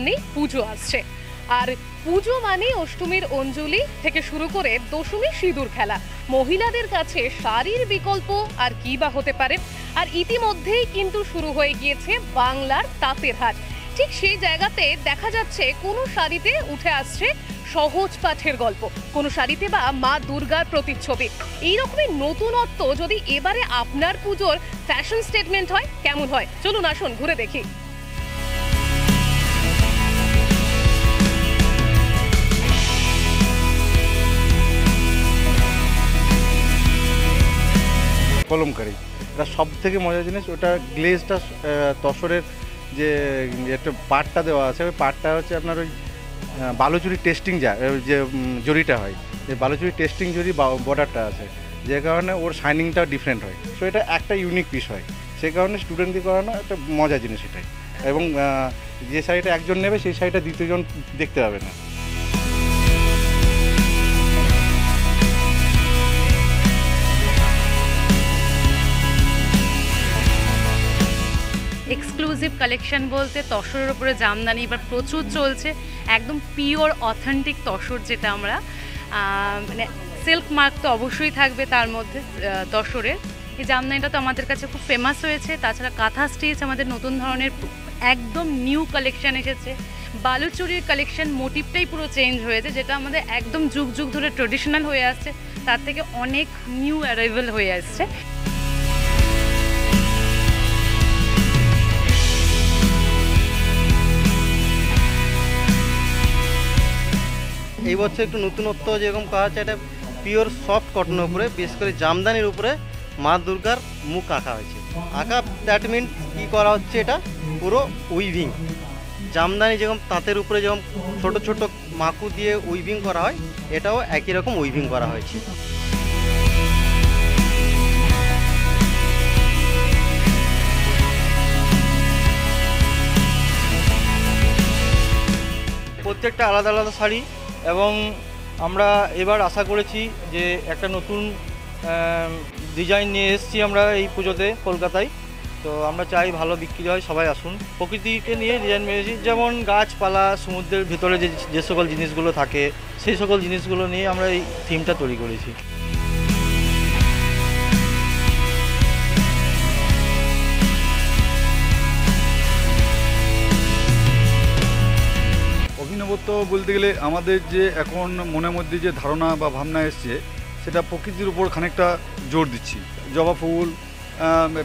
সামনেই পুজো আসছে, আর পুজো মানে অষ্টমীর অঞ্জলি থেকে শুরু করে দশমীর সিঁদুর খেলা। মহিলাদের কাছে শাড়ির বিকল্প আর কি বা হতে পারে। আর ইতিমধ্যেই কিন্তু শুরু হয়ে গিয়েছে বাংলার তাঁতের হাট। ঠিক সেই জায়গাতে দেখা যাচ্ছে কোনো শাড়িতে উঠে আসছে সহজ পাঠের গল্প, কোনো শাড়িতে বা মা দুর্গার প্রতিচ্ছবি। এইরকমই নতুনত্ব যদি এবারে আপনার পুজোর ফ্যাশন স্টেটমেন্ট হয়, কেমন হয়? চলুন আসুন ঘুরে দেখি। কলমকারি, এটা সব থেকে মজার জিনিস। ওটা গ্লেজটা তসরের যে একটা পাটটা দেওয়া আছে, ওই পাটটা হচ্ছে আপনার ওই বালুচুরি টেস্টিং যে জরিটা হয়, যে বালুচুরি টেস্টিং জরি বর্ডারটা আছে, যে কারণে ওর শাইনিংটা ডিফারেন্ট হয়। সো এটা একটা ইউনিক পিস হয়, সেই কারণে স্টুডেন্টদের করানো একটা মজার জিনিস এটাই। এবং যে শাড়িটা একজন নেবে সেই শাড়িটা দ্বিতীয়জন দেখতে পাবে না। এক্সক্লুসিভ কালেকশন বলতে তসরের উপরে জামদানি এবার প্রচুর চলছে, একদম পিওর অথেন্টিক তসর, যেটা আমরা মানে সিল্ক মার্ক তো অবশ্যই থাকবে তার মধ্যে তসরের। এই জামদানিটা তো আমাদের কাছে খুব ফেমাস হয়েছে। তাছাড়া কাঁথা স্টিচ আমাদের নতুন ধরনের একদম নিউ কালেকশন এসেছে। বালুচুরির কালেকশন মোটিভটাই পুরো চেঞ্জ হয়েছে, যেটা আমাদের একদম যুগ যুগ ধরে ট্রেডিশনাল হয়ে আসছে, তার থেকে অনেক নিউ অ্যারাইভেল হয়ে আসছে। এই বছর একটু নতুনত্ব যেরকম করা হচ্ছে, এটা পিওর সফট কটনের উপরে, বিশেষ করে জামদানির উপরে মা দুর্গার মুখ আঁকা হয়েছে। আঁকা দ্যাট মিন কী করা হচ্ছে, এটা পুরো উইভিং। জামদানি যেরকম তাঁতের উপরে যেরকম ছোট ছোট মাকু দিয়ে উইভিং করা হয়, এটাও একই রকম উইভিং করা হয়েছে। প্রত্যেকটা আলাদা আলাদা শাড়ি, এবং আমরা এবার আশা করেছি যে একটা নতুন ডিজাইন নিয়ে এসেছি আমরা এই পুজোতে কলকাতায়। তো আমরা চাই ভালো বিক্রি হয়, সবাই আসুন। প্রকৃতিকে নিয়ে ডিজাইন মেরেছি, যেমন গাছপালা, সমুদ্রের ভিতরে যে সকল জিনিসগুলো থাকে, সেই সকল জিনিসগুলো নিয়ে আমরা এই থিমটা তৈরি করেছি। অভিনবত্ব বলতে গেলে আমাদের যে এখন মনের মধ্যে যে ধারণা বা ভাবনা এসছে, সেটা প্রকৃতির উপর খানিকটা জোর দিচ্ছি। জবা ফুল,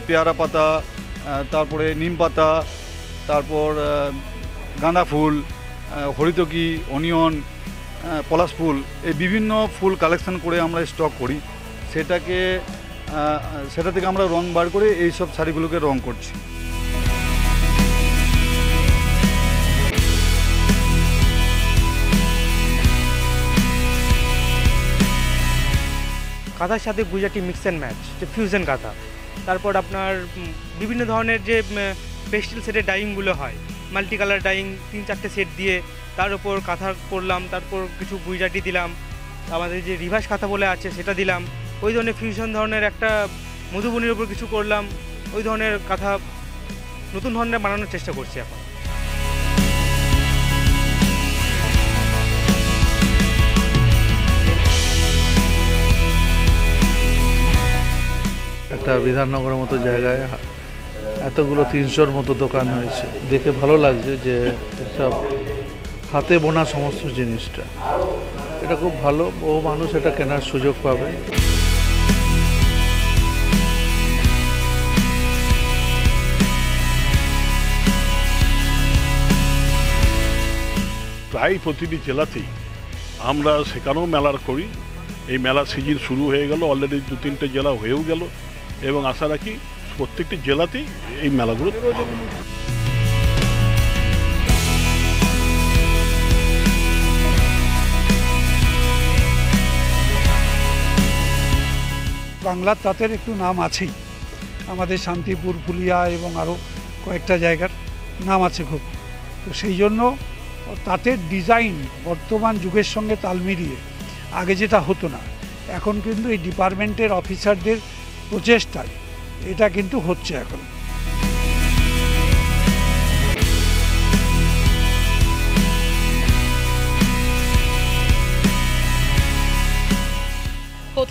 পেয়ারা পাতা, তারপরে নিম পাতা, তারপর গাঁদা ফুল, হরিতকি, অনিয়ন, পলাশ ফুল, এই বিভিন্ন ফুল কালেকশন করে আমরা স্টক করি। সেটা থেকে আমরা রং বার করে এই সব শাড়িগুলোকে রং করছি। কাঁথার সাথে গুজরাটি মিক্স অ্যান্ড ম্যাচ, যে ফিউশন কাঁথা। তারপর আপনার বিভিন্ন ধরনের যে পেস্টেল সেটের ডাইংগুলো হয়, মাল্টি কালার ডাইং 3-4টে সেট দিয়ে তার উপর কাঁথা করলাম, তারপর কিছু গুজরাটি দিলাম, আমাদের যে রিভার্স কাঁথা বলে আছে সেটা দিলাম। ওই ধরনের ফিউশন ধরনের একটা মধুবনির উপর কিছু করলাম, ওই ধরনের কাঁথা নতুন ধরনের বানানোর চেষ্টা করছি এখন। একটা বিধাননগরের মতো জায়গায় এতগুলো 300-র মতো দোকান হয়েছে, দেখে ভালো লাগছে যে সব হাতে বোনা সমস্ত জিনিসটা, এটা খুব ভালো। বহু মানুষ এটা কেনার সুযোগ পাবে। প্রায় প্রতিটি জেলাতেই আমরা সেখানেও মেলার করি। এই মেলার সিজন শুরু হয়ে গেল, অলরেডি 2-3টে জেলা হয়েও গেল, এবং আশা রাখি প্রত্যেকটি জেলাতেই এই মেলাগুলো। বাংলার তাঁতের একটু নাম আছেই, আমাদের শান্তিপুর, ফুলিয়া এবং আরও কয়েকটা জায়গার নাম আছে খুব। তো সেই জন্য তাঁতের ডিজাইন বর্তমান যুগের সঙ্গে তাল মিলিয়ে, আগে যেটা হতো না, এখন কিন্তু এই ডিপার্টমেন্টের অফিসারদের প্রচেষ্টায় এটা কিন্তু হচ্ছে এখন।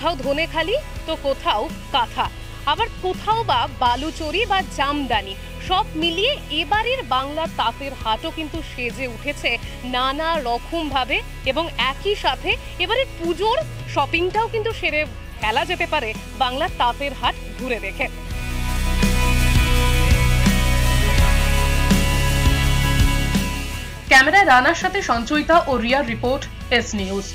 কোথাও ধনেখালি তো কোথাও কাঁথা, আবার কোথাও বা বালুচরি বা জামদানি, সব মিলিয়ে এবারের বাংলা তাঁতের হাটও কিন্তু সেজে উঠেছে নানা রকম ভাবে। এবং একই সাথে এবারে পুজোর শপিংটাও কিন্তু সেরে ফেলা যেতে পারে বাংলা তাঁতের হাট ঘুরে দেখে। ক্যামেরায় রানার সাথে সঞ্চয়িতা ও রিয়ার রিপোর্ট, এস নিউজ।